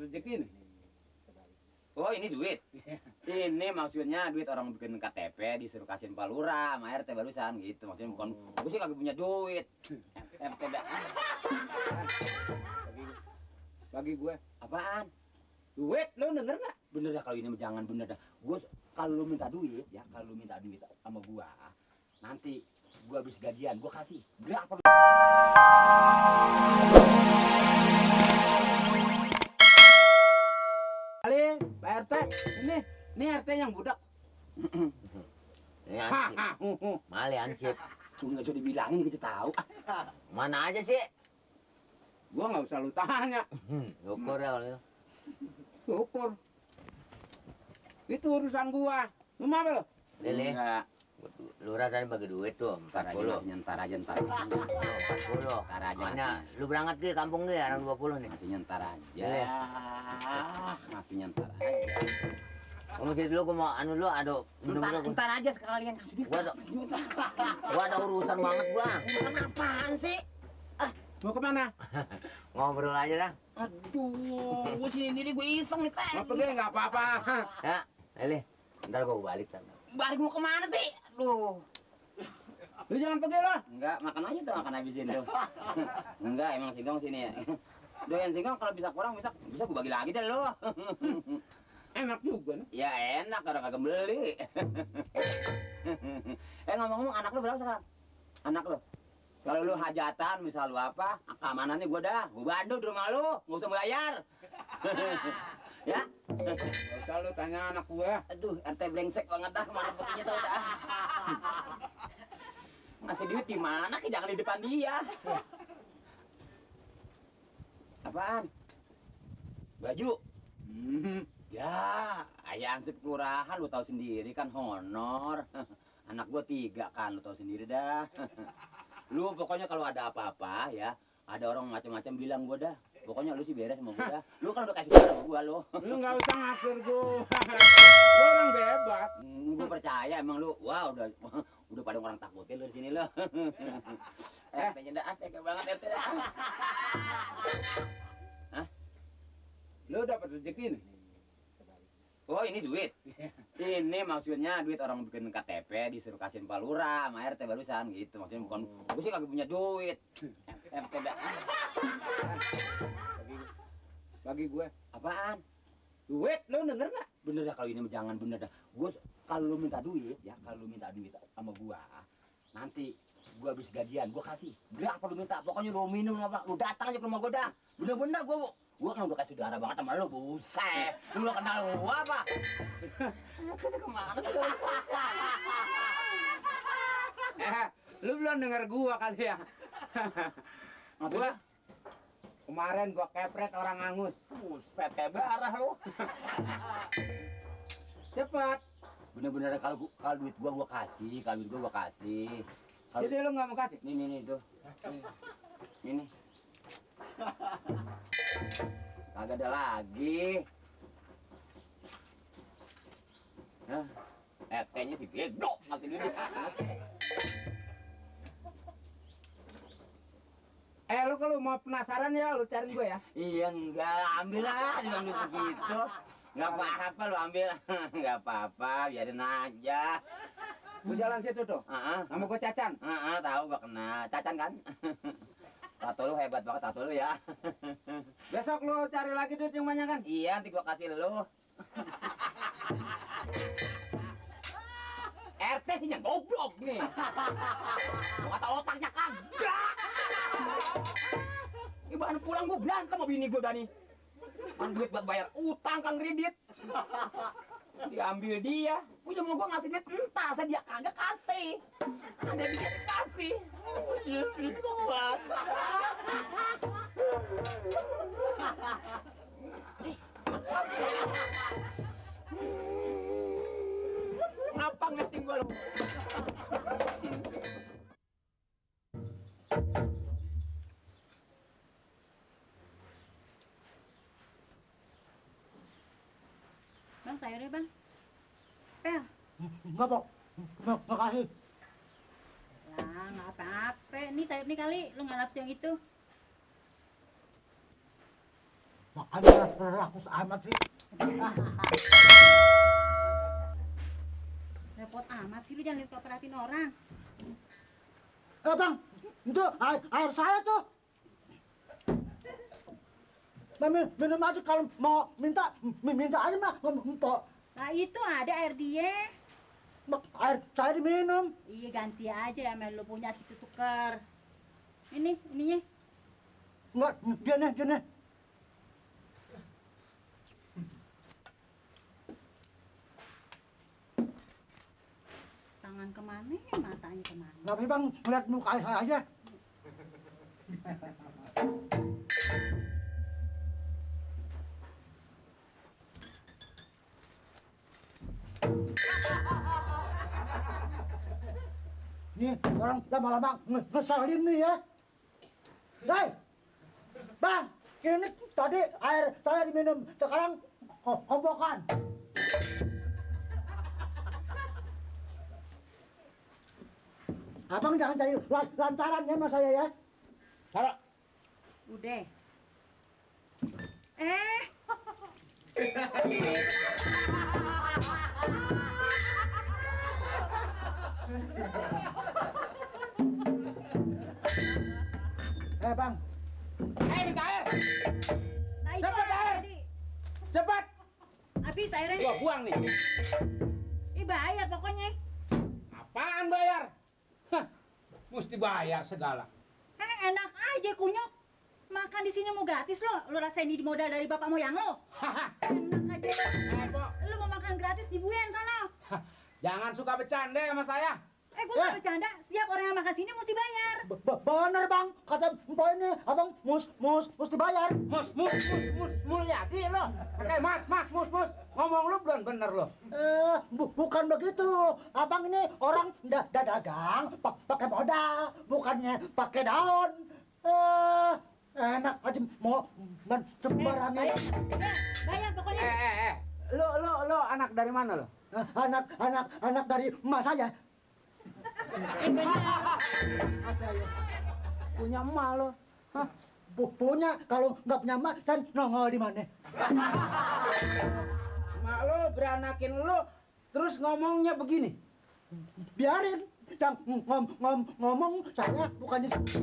rezeki nih. Oh, ini duit. Ini maksudnya duit orang bikin KTP disuruh kasihin Pak Lurah sama RT barusan gitu. Maksudnya bukan gue sih kagak punya duit. RT Bagi gue apaan? duit, lu denger nggak? Bener dah kalau ini jangan bener dah. Gue kalau lu minta duit ya, kalau lu minta duit sama gua, nanti gua habis gajian gua kasih. Berapa lu? Kali Pak RT, ini RT yang budak. Ini ansip. Mali ansip. Cuma nggak usah dibilangin kita tahu. Mana aja sih? Gua nggak usah lu tanya. Syukur ya kalau itu. Syukur. Itu urusan gua. Lu mau apa lu? Lili, Enggak. Lurah tadi bagi duit tuh, Ntar aja, 40. ntar aja. 40. Ntar aja. Makanya lu berangkat ke kampung ke orang 20 nih. Ngasihnya ntar aja. Iya. Ngasihnya ntar aja. Kamu situ dulu, gua mau anu dulu, aduh. Ntar aja sekalian kasih duit. Gua ada urusan banget gua. Urusan apaan sih? Mau kemana? Ngobrol aja dah. Aduh, gue sendiri gue iseng nih teh. Mau pergi nggak apa-apa. Ya, Lili. Ntar gua balik kan. Balik mau kemana sih? Aduh. Lu jangan pergi lah. Enggak, makan aja tuh, makan habisin tuh. Enggak, emang singkong sini ya. Doyan singkong kalau bisa kurang bisa gue bagi lagi deh lo. Enak juga nih. Ya enak, orang kagak beli. Ngomong-ngomong, anak lu berapa sekarang? Anak lu? Kalau lu hajatan, misal lu apa, keamanannya gue bantu di rumah lu, nggak usah bayar. Ya? Nggak usah lu tanya anak gua. Aduh, RT brengsek banget dah, kemana perginya tau dah. Ngasih duit di mana? Jangan di depan dia. Apaan? Baju? Ya, ayah ansip kelurahan, lu tahu sendiri kan honor. Anak gua 3 kan, lu tahu sendiri dah. Lu pokoknya kalau ada apa-apa ya, ada orang macam-macam bilang gua dah. Pokoknya lu sih beres sama gua dah. Lu kan udah kasih uang sama gua lo. Lu nggak usah ngatur gua. Gua orang bebas. Gua percaya emang lu. Wah, udah pada orang takutin lu di sini lo. RT-nya dah tega banget RT dah. Hah? Lu dapat rezeki nih. Oh, ini duit. Ini maksudnya duit orang bikin KTP disuruh kasihin Pak Lurah sama RT barusan gitu. Maksudnya bukan gue sih kagak punya duit. RT dah. Bagi gue Apaan? duit, lu denger nggak? Bener dah kalau ini jangan bener dah. Gue kalau lu minta duit ya, kalau lu minta duit sama gua, nanti gua habis gajian gua kasih. Berapa lu minta? Pokoknya lu minum apa? Lu datang aja ke rumah gua dah. Bener-bener gua kan udah kasih udara banget sama lu, buset. Lu gak kenal gua apa? Kemana sih? Lu belum denger gua kali ya. Gua kemarin gua kepret orang angus. Buset, kayak barah lu. Cepat. Bener-bener kalau duit gua kasih, kalau duit gua kasih. Jadi lu nggak mau kasih? Nih tuh. Ini. Kagak ada lagi. Hah? Kayaknya sih bego ngasih duit. Lu kalau mau penasaran ya lu cari gue ya. Iya enggak, ambil lah diambil segitu. Enggak apa-apa lu ambil. Enggak apa-apa, biarin aja. Gua jalan situ tuh. Heeh. Nama gua Cacan. Tahu gua kena Cacan kan? Tato lu hebat banget tato lu ya. Besok lu cari lagi duit yang banyak kan? Iya, nanti gua kasih lu. RT sih yang goblok nih. Gua kata otaknya kagak. Ibaran pulang gua berantem sama bini gua Dani. Kan duit buat bayar utang Kang kredit. Diambil dia. Punya mau gua ngasih duit entah saya dia kagak kasih. Ada bisa dikasih. Duit gua. Ngapa ngeting gua lu? Bang, sayurnya bang. Pel. Enggak, Pok. Makasih. Lah, nggak apa-apa. Nih sayur nih kali, lu nggak nafsu yang itu. Ada rakus amat sih. Repot amat sih lu, jangan lupa perhatiin orang. Bang, itu air saya tuh. Minum aja kalau mau minta aja mah, Mpok. Nah itu ada air dia. Air saya diminum. Iya ganti aja ya, lu punya situ tuker. Ininya. Enggak, dia nih. Tangan kemana, matanya kemana? Nggak apa bang, ngeliat muka saya aja. Nih, orang lama-lama ngeselin nih ya. Hei, bang, ini tadi air saya diminum, sekarang kompokan. Abang jangan cari lantaran ya sama saya ya. Taruh. Udah. Bang, Minta air. Nah, itu Cepet, air. tadi. Cepat. Habis airnya. Gua buang nih. Ih bayar pokoknya. Apaan bayar? Hah, mesti bayar segala. Enak aja kunyok. Makan di sini mau gratis lo. Lo rasain ini modal dari bapak moyang lo. Enak aja. Pok, Lo mau makan gratis di Buyen sana. jangan suka bercanda sama saya. Gue gak bercanda. Setiap orang yang makan sini mesti bayar. bener bang, kata mpok ini, abang mesti bayar. Mus, Mulyadi lo. Pakai mas, mus. Ngomong lu belum bener lo. Bukan begitu, abang ini orang dagang, pakai modal, bukannya pakai daun. Enak aja mau sembarangan. Bayar pokoknya. Lo anak dari mana lo? Anak dari emak saya. Bener. Punya emak lo. Hah, punya, kalau nggak punya emak, saya nongol di mana? Emak lo beranakin lo, terus ngomongnya begini. Biarin, yang ngomong saya bukannya situ.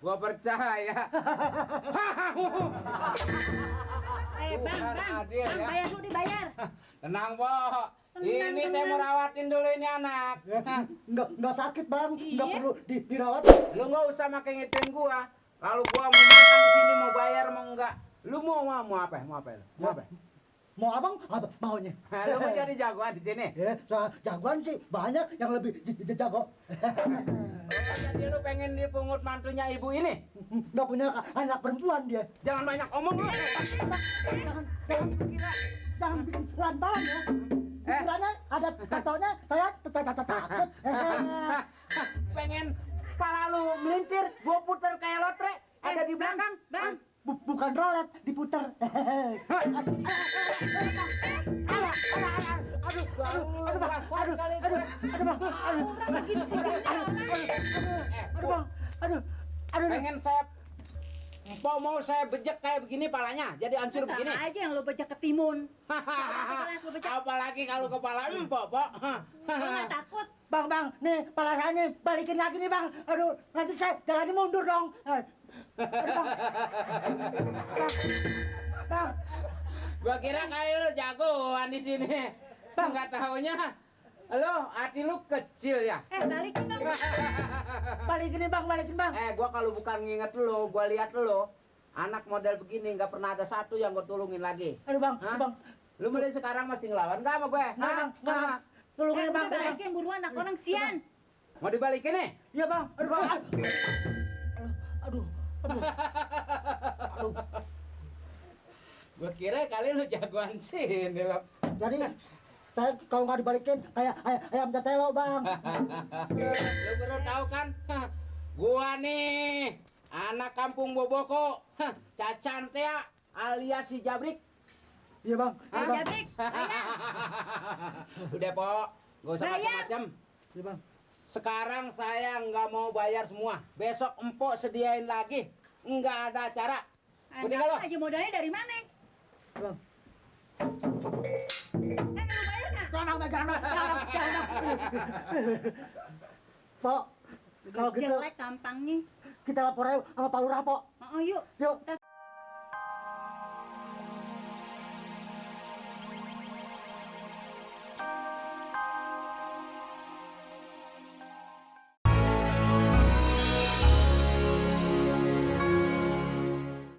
Gua percaya. Bang, adil, ya. bayar dulu dibayar. Tenang, Pok. Ini saya mau rawatin dulu ini anak. Nggak sakit bang, nggak Iya. perlu dirawat. Lu nggak usah makin ngitung gua. Kalau gua mau makan di sini mau bayar mau enggak. Lu mau apa? Mau apa lu? Mau apa? Mau abang apa maunya? Lu mau jadi jagoan di sini. Soal jagoan sih banyak yang lebih jago. Jadi lu pengen dipungut mantunya ibu ini? Nggak punya anak perempuan dia. Jangan banyak omong lu. Jangan bikin lantaran ya. Pikirannya ada tatonya, saya takut. Pengen kepala lu melintir, gua puter kayak lotre. Ada di belakang. Bang. Bukan rolet, diputer. Aduh. Pengen saya mau saya bejek kayak begini palanya, jadi hancur Entar begini. aja yang lo bejek ketimun. Apalagi kalau kepala empok, Pok. Lo gak takut? Bang, nih pala saya nih, balikin lagi nih bang. Aduh, nanti saya jalannya mundur dong. Aduh, bang. Gua kira kayak lu jagoan di sini. Bang. Nggak taunya lu hati lu kecil ya. Balikin dong. Balikin bang. Gua kalau bukan nginget lu, gua lihat lu anak model begini nggak pernah ada satu yang gua tulungin lagi. Aduh bang, Hah? bang. Lu mulai sekarang masih ngelawan nggak sama gue? Nggak, Bang, nggak. Tolongin bang, saya. Balikin buruan anak orang sian. Mau dibalikin nih? Iya bang, aduh bang. Aduh. Gua kira kali lu jagoan sini lo. Jadi saya kalau nggak dibalikin kayak ayam tetelo bang. Lu baru tahu kan? Gua nih anak kampung Boboko, Cacan Tea alias si Jabrik. Iya bang. Iya bang. Jabrik, bayar. Udah, Pok. Gak usah Bayar. macam-macam. Iya bang. Sekarang saya nggak mau bayar semua. Besok empok sediain lagi. Nggak ada acara. Udah lo. Aja modalnya dari mana? Bang. Lu bayar nggak? Jangan. Pok, kalau gitu Jelek tampangnya. kita lapor aja sama Pak Lurah, Pok. Oh, yuk. Yuk. Ntar